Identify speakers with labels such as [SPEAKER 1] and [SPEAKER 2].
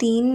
[SPEAKER 1] 3